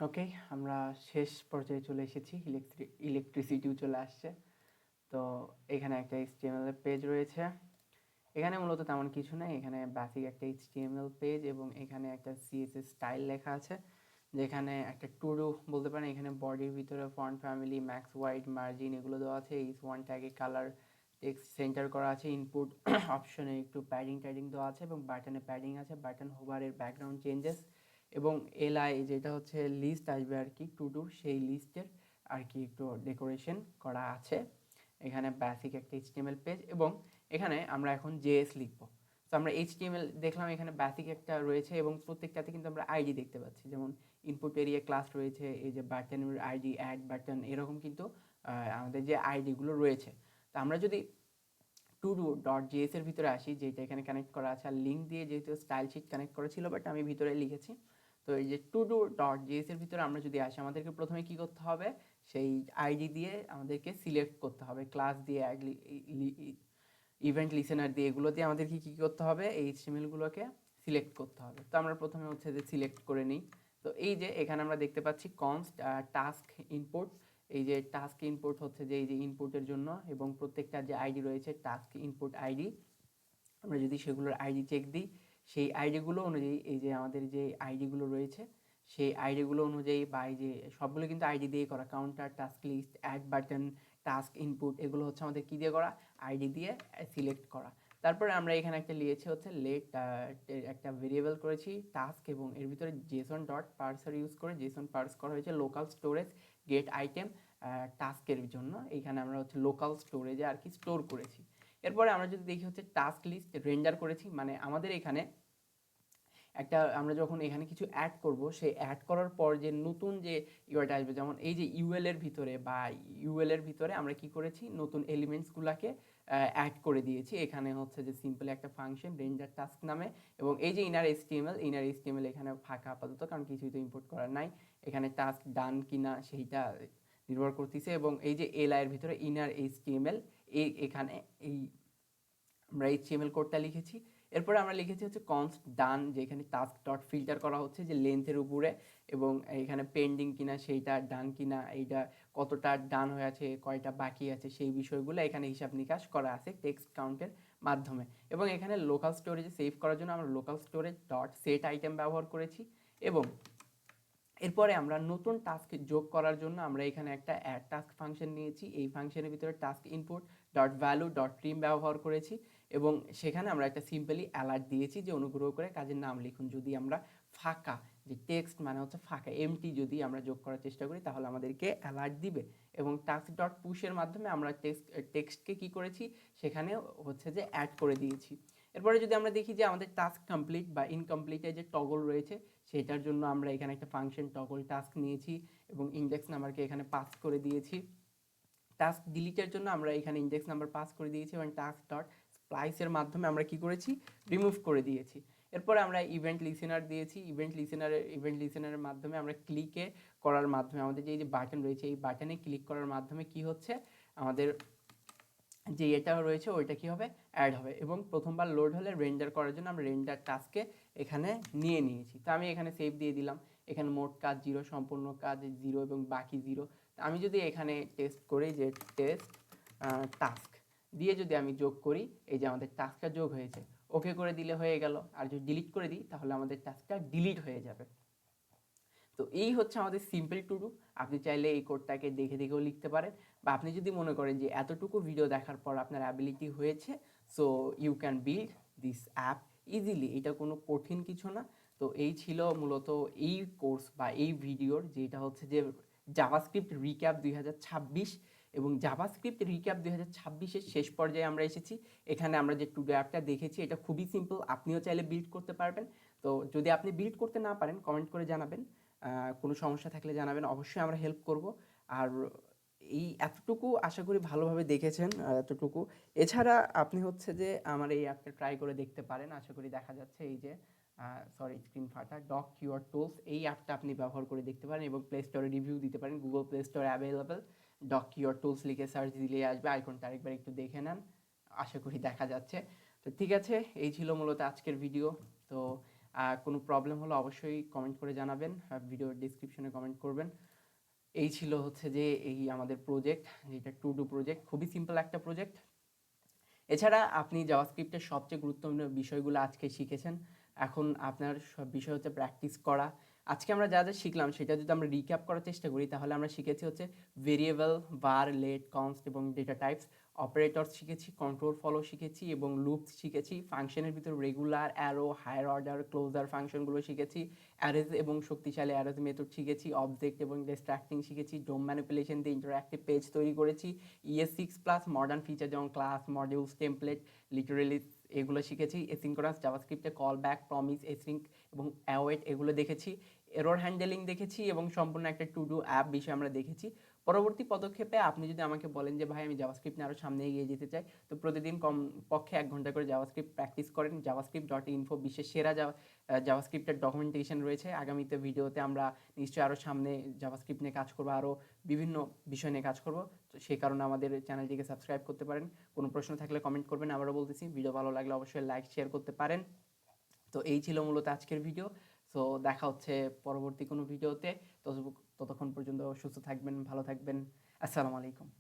ওকে, আমরা শেষ পর্যায়ে চলে এসেছি। ইলেকট্রিসিটিও চলে আসছে। তো এখানে একটা HTML এর পেজ রয়েছে। এখানে মূলত তেমন কিছু নাই, এখানে বেসিক একটা HTML পেজ এবং এখানে একটা CSS স্টাইল লেখা আছে, যেখানে একটা টু ডু বলতে পারেন। এখানে বডির ভিতরে font family, max, wide, margin এগুলো দেওয়া আছে। এই ওয়ান ট্যাগে কালার টেক্সট সেন্টার করা আছে। ইনপুট অপশনে একটু প্যাডিং দেওয়া আছে এবং বাটনে প্যাডিং আছে। বাটন হোভারের ব্যাকগ্রাউন্ড চেঞ্জেস এবং এলআই যেটা হচ্ছে লিস্ট আসবে আর কি, টু ডু সেই লিস্টের আর কি একটু ডেকোরেশন করা আছে। এখানে বেসিক একটা HTML পেজ এবং এখানে আমরা এখন JS লিখবো। তো আমরা HTML দেখলাম, এখানে বেসিক একটা রয়েছে এবং প্রত্যেকটাতে কিন্তু আমরা আইডি দেখতে পাচ্ছি। যেমন ইনপুট এরিয়া ক্লাস রয়েছে, এই যে বাটনের আইডি, অ্যাড বাটন, এরকম কিন্তু আমাদের যে আইডিগুলো রয়েছে। তো আমরা যদি to-do.js এর ভিতরে আসি, যেটা এখানে কানেক্ট করা আছে, আর লিঙ্ক দিয়ে যেহেতু স্টাইল শিট কানেক্ট করা ছিল, বাট আমি ভিতরে লিখেছি। তো এই যে to-do.js এর ভিতরে আমরা যদি আসি, আমাদেরকে প্রথমে কি করতে হবে, সেই আইডি দিয়ে আমাদেরকে সিলেক্ট করতে হবে। ক্লাস দিয়ে, ইভেন্ট লিসেনার দিয়ে, এগুলো দিয়ে আমাদেরকে কী করতে হবে, এই HTML-গুলোকে সিলেক্ট করতে হবে। তো আমরা প্রথমে হচ্ছে যে সিলেক্ট করে নিই। তো এই যে এখানে আমরা দেখতে পাচ্ছি কনস্ট টাস্ক ইনপুট। এই যে টাস্ক ইনপুট হচ্ছে যে এই যে ইনপুটের জন্য, এবং প্রত্যেকটা যে আইডি রয়েছে টাস্ক ইনপুট আইডি, আমরা যদি সেগুলোর আইডি চেক দিই, সেই আইডিগুলো অনুযায়ী এই যে আমাদের যে আইডিগুলো রয়েছে, সেই আইডিগুলো অনুযায়ী বা এই যে সবগুলো কিন্তু আইডি দিয়ে করা। Counter, task list, add button, task input, এগুলো হচ্ছে আমাদের কী দিয়ে করা, আইডি দিয়ে সিলেক্ট করা। তারপরে আমরা এখানে একটা লিখেছি হচ্ছে লেট, একটা ভেরিয়েবল করেছি টাস্ক, এবং এর ভিতরে জেসন ডট পার্সার ইউজ করে জেসন পার্স করা হয়েছে লোকাল স্টোরেজ গেট আইটেম টাস্কের জন্য। এইখানে আমরা হচ্ছে লোকাল স্টোরেজে আর কি স্টোর করেছি। এরপরে আমরা যদি দেখি হচ্ছে টাস্ক লিস্ট রেন্ডার করেছি, মানে আমাদের এখানে একটা, আমরা যখন এখানে কিছু অ্যাড করব, সেই অ্যাড করার পর যে নতুন যে ইউআইটা আসবে, যেমন এই যে ইউএল এর ভিতরে বা ইউএল এর ভিতরে আমরা কি করেছি, নতুন এলিমেন্টসগুলোকে অ্যাড করে দিয়েছি। এখানে হচ্ছে যে সিম্পল একটা ফাংশন রেন্ডার টাস্ক নামে, এবং এই যে ইনার এইচটিএমএল এখানে ফাঁকা আপাতত, কারণ কিছুই তো ইম্পোর্ট করার নাই। এখানে টাস্ক ডান কিনা সেইটা নির্ভর করতেছে, এবং এই যে এলআই এর ভিতরে ইনার এইচটিএমএল, এখানে এই আমরা HTML কোডটা লিখেছি। এরপরে আমরা লিখেছি হচ্ছে কনস্ট ডান, যেখানে টাস্ক ডট ফিল্টার করা হচ্ছে যে লেন্থের উপরে, এবং এখানে পেন্ডিং কিনা সেইটা, ডান কিনা এইটা, কতটা ডান হয়ে আছে, কয়টা বাকি আছে, সেই বিষয়গুলো এখানে হিসাব নিকাশ করা আছে টেক্সট কাউন্টের মাধ্যমে। এবং এখানে লোকাল স্টোরেজে সেভ করার জন্য আমরা local storage dot set item ব্যবহার করেছি। এবং এরপরে আমরা নতুন টাস্ক যোগ করার জন্য আমরা এখানে একটা অ্যাড টাস্ক ফাংশন নিয়েছি। এই ফাংশনের ভিতরে task input dot value dot trim ব্যবহার করেছি, এবং সেখানে আমরা একটা সিম্পলি অ্যালার্ট দিয়েছি যে অনুগ্রহ করে কাজের নাম লিখুন। যদি আমরা ফাঁকা, যে টেক্সট মানে হচ্ছে ফাঁকা, এমটি যদি আমরা যোগ করার চেষ্টা করি, তাহলে আমাদেরকে অ্যালার্ট দিবে। এবং টাস্ক ডট পুশের মাধ্যমে আমরা টেক্সটকে কী করেছি, সেখানে হচ্ছে যে অ্যাড করে দিয়েছি। এরপরে যদি আমরা দেখি যে আমাদের টাস্ক কমপ্লিট বা ইনকমপ্লিটের যে টগল রয়েছে, সেটার জন্য আমরা এখানে একটা ফাংশন টগল টাস্ক নিয়েছি এবং ইন্ডেক্স নাম্বারকে এখানে পাস করে দিয়েছি। টাস্ক ডিলিটের জন্য আমরা এখানে ইন্ডেক্স নাম্বার পাস করে দিয়েছি, এবং টাস্ক ডট স্প্লাইসের মাধ্যমে আমরা কি করেছি, রিমুভ করে দিয়েছি। এরপরে আমরা ইভেন্ট লিসেনার দিয়েছি। ইভেন্ট লিসেনারের মাধ্যমে আমরা ক্লিকে করার মাধ্যমে আমাদের যে বাটন রয়েছে, এই বাটনে ক্লিক করার মাধ্যমে কি হচ্ছে, আমাদের যে এটা রয়েছে ওইটা কি হবে, অ্যাড হবে। এবং প্রথমবার লোড হলে রেন্ডার করার জন্য আমরা রেন্ডার টাস্কে এখানে নিয়ে নিয়েছি। তো আমি এখানে সেভ দিয়ে দিলাম। এখানে মোট কাজ 0, সম্পূর্ণ কাজ 0 এবং বাকি 0। তো আমি যদি এখানে টেস্ট করি যে টেস্ট টাস্ক দিয়ে যদি আমি যোগ করি, এই যে আমাদের টাস্কটা যোগ হয়েছে। ওকে করে দিলে হয়ে গেল। আর যদি ডিলিট করে দিই, তাহলে আমাদের টাস্কটা ডিলিট হয়ে যাবে। তো এই হচ্ছে আমাদের সিম্পল টু ডু। আপনি চাইলে এই কোডটাকে দেখে দেখেও লিখতে পারেন, বা আপনি যদি মনে করেন যে এতটুকু ভিডিও দেখার পর আপনার অ্যাবিলিটি হয়েছে, so you can build this app easily. এটা কোনো কঠিন কিছু না। তো এই ছিল মূলত এই কোর্স বা এই ভিডিওর, যেটা হচ্ছে যে জাভাস্ক্রিপ্ট রিক্যাপ 2026, এবং জাভাস্ক্রিপ্ট রিক্যাপ 2026-এর শেষ পর্যায়ে আমরা এসেছি। এখানে আমরা যে টু ডু অ্যাপটা দেখেছি, এটা খুবই সিম্পল, আপনিও চাইলে বিল্ড করতে পারবেন। তো যদি আপনি বিল্ড করতে না পারেন, কমেন্ট করে জানাবেন। কোনো সমস্যা থাকলে জানাবেন, অবশ্যই আমরা হেল্প করব। আর এই এতটুকু আশা করি ভালোভাবে দেখেছেন, এতটুকু। এছাড়া আপনি হচ্ছে যে আমার এই অ্যাপটা ট্রাই করে দেখতে পারেন। আশা করি দেখা যাচ্ছে এই যে স্ক্রিন ফাটা, ডক কিউআর টুলস, এই অ্যাপটা আপনি ব্যবহার করে দেখতে পারেন এবং প্লে স্টোরে রিভিউ দিতে পারেন। গুগল প্লে স্টোরে অ্যাভেলেবেল, ডক কিউআর টুলস লিখে সার্চ দিলেই আসবে। আইকনটা আরেকবার একটু দেখে নেন, আশা করি দেখা যাচ্ছে। তো ঠিক আছে, এই ছিল মূলত আজকের ভিডিও। তো কোনো প্রবলেম হলে অবশ্যই কমেন্ট করে জানাবেন, ভিডিওর ডিসক্রিপশনে কমেন্ট করবেন। এই ছিল হচ্ছে যে এই আমাদের প্রজেক্ট, যেটা টু ডু প্রজেক্ট, খুবই সিম্পল একটা প্রজেক্ট। এছাড়া আপনি জাভাস্ক্রিপ্টের সবচেয়ে গুরুত্বপূর্ণ বিষয়গুলো আজকে শিখেছেন। এখন আপনার সব বিষয় হচ্ছে প্র্যাকটিস করা। আজকে আমরা যা যা শিখলাম সেটা যদি আমরা রিক্যাপ করার চেষ্টা করি, তাহলে আমরা শিখেছি হচ্ছে ভেরিয়েবল, var, let, const এবং ডেটা টাইপস। অপারেটরস শিখেছি, কন্ট্রোল ফলো শিখেছি এবং লুপস শিখেছি। ফাংশনের ভিতর regular, arrow, higher order, closure ফাংশনগুলো শিখেছি। অ্যারেজ এবং শক্তিশালী অ্যারেজ মেথড শিখেছি। অবজেক্ট এবং ডিস্ট্রাক্টিং শিখেছি। ডোম ম্যানিপুলেশন দিয়ে ইন্টারঅ্যাক্টিভ পেজ তৈরি করেছি। ES6+ মডার্ন ফিচার যেমন ক্লাস, মডিউলস, টেমপ্লেট, লিটারেলি এগুলো শিখেছি। এসিনক্রনাস জাভাস্ক্রিপ্টে কল ব্যাক, প্রমিস, এসিঙ্ক এবং অ্যাওয়েট এগুলো দেখেছি। এরর হ্যান্ডেলিং দেখেছি এবং সম্পূর্ণ একটা টু ডু অ্যাপ বিষয়ে আমরা দেখেছি। পরবর্তী পদক্ষেপে আপনি যদি আমাকে বলেন যে ভাই আমি জাভাস্ক্রিপ্ট নিয়ে আরও সামনে এগিয়ে যেতে চাই, তো প্রতিদিন কমপক্ষে 1 ঘন্টা করে জাভাস্ক্রিপ্ট প্র্যাকটিস করেন। javascript.info বিশ্বের সেরা জাভাস্ক্রিপ্টের ডকুমেন্টেশন রয়েছে। আগামীতে ভিডিওতে আমরা নিশ্চয়ই আরও সামনে জাভাস্ক্রিপ্ট নিয়ে কাজ করবো, আরও বিভিন্ন বিষয় নিয়ে কাজ করব। তো সেই কারণে আমাদের চ্যানেলটিকে সাবস্ক্রাইব করতে পারেন। কোনো প্রশ্ন থাকলে কমেন্ট করবেন। আবারও বলতেছি, ভিডিও ভালো লাগলে অবশ্যই লাইক শেয়ার করতে পারেন। তো এই ছিল মূলত আজকের ভিডিও। সো দেখা হচ্ছে পরবর্তী কোনো ভিডিওতে। ততক্ষণ পর্যন্ত সুস্থ থাকবেন, ভালো থাকবেন। আসসালামু আলাইকুম।